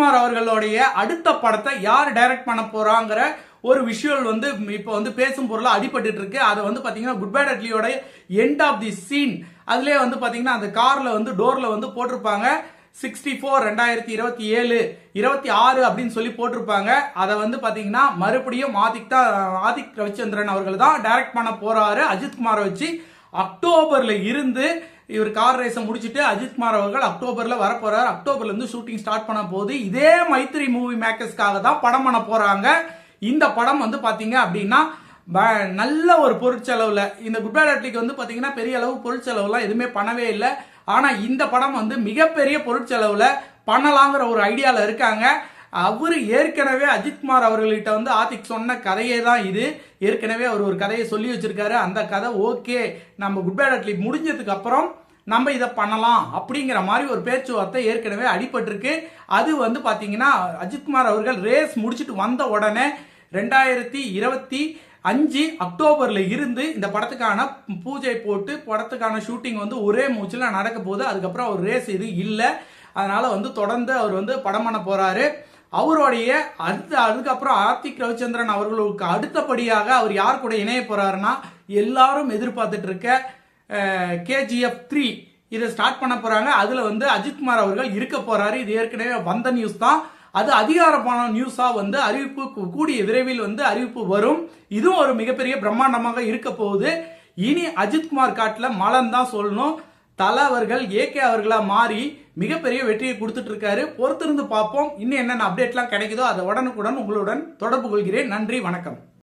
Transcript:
அஜித்குமார் அவர்களுடைய அடுத்த படத்தை யார் டைரக்ட் பண்ண போறாங்கிற ஒரு விஷுவல் வந்து இப்போ வந்து பேசும் பொருளா அடிபட்டு இருக்கு. அதை வந்து பாத்தீங்கன்னா குட் பேட் அட்லியோட எண்ட் ஆஃப் தி சீன் அதுலயே வந்து பாத்தீங்கன்னா அந்த கார்ல வந்து டோர்ல வந்து போட்டிருப்பாங்க 64 2027 26 அப்படின்னு சொல்லி போட்டிருப்பாங்க. அதை வந்து பாத்தீங்கன்னா மறுபடியும் ஆதிக் ரவிச்சந்திரன் அவர்கள் தான் டைரக்ட் பண்ண போறாரு. அஜித்குமாரை வச்சு அக்டோபர்ல இருந்து இவர் கார் ரேஸை முடிச்சுட்டு அஜித்குமார் அவர்கள் அக்டோபர்ல வர போறாரு. அக்டோபர்ல இருந்து ஷூட்டிங் ஸ்டார்ட் பண்ண போது இதே மைத்ரி மூவி மேக்கர்ஸ்க்காக தான் படம் பண்ண போறாங்க. இந்த படம் வந்து பாத்தீங்க அப்படின்னா நல்ல ஒரு பொருட்செலவுல இந்த குட் பேட் அட்லிக்கு வந்து பாத்தீங்கன்னா பெரிய அளவு பொருட்செலவுலாம் எதுவுமே பண்ணவே இல்லை. ஆனா இந்த படம் வந்து மிகப்பெரிய பொருட்செலவுல பண்ணலாங்கிற ஒரு ஐடியால இருக்காங்க. அவரு ஏற்கனவே அஜித்குமார் அவர்கள்கிட்ட வந்து ஆதிக் சொன்ன கதையே தான் இது. ஏற்கனவே அவர் ஒரு கதையை சொல்லி வச்சிருக்காரு. அந்த கதை ஓகே, நம்ம குட் பேட் அட்லி முடிஞ்சதுக்கு அப்புறம் நம்ம இதை பண்ணலாம் அப்படிங்கிற மாதிரி ஒரு பேச்சுவார்த்தை ஏற்கனவே அடிபட்டிருக்கு. அது வந்து பாத்தீங்கன்னா அஜித்குமார் அவர்கள் ரேஸ் முடிச்சுட்டு வந்த உடனே 2025 அக்டோபர்ல இருந்து இந்த படத்துக்கான பூஜை போட்டு படத்துக்கான ஷூட்டிங் வந்து ஒரே மூச்சுல நடக்க போகுது. அதுக்கப்புறம் ஒரு ரேஸ் இது இல்லை. அதனால வந்து தொடர்ந்து அவர் வந்து படம் பண்ண போறாரு. அவருடைய அதுக்கப்புறம் ஆதிக் ரவிச்சந்திரன் அவர்களுக்கு அடுத்தபடியாக அவர் யார் கூட இணைய போறாருன்னா எல்லாரும் எதிர்பார்த்துட்டு இருக்க KGF 3 இதை ஸ்டார்ட் பண்ண போறாங்க. அதுல வந்து அஜித்குமார் அவர்கள் இருக்க போறாரு. இது ஏற்கனவே வந்த நியூஸ் தான். அது அதிகாரமான நியூஸா வந்து அறிவிப்பு கூடிய விரைவில் வந்து அறிவிப்பு வரும். இதுவும் ஒரு மிகப்பெரிய பிரம்மாண்டமாக இருக்க போகுது. இனி அஜித்குமார் காட்டுல மலன் தான் சொல்லணும். தல அவர்கள் AK அவர்களா மாறி மிகப்பெரிய வெற்றியை கொடுத்துட்டு இருக்காரு. பொறுத்திருந்து பார்ப்போம். இன்னும் என்னென்ன அப்டேட்லாம் கிடைக்குதோ அதை உடனுக்குடன் உங்களுடன் தொடர்பு கொள்கிறேன். நன்றி, வணக்கம்.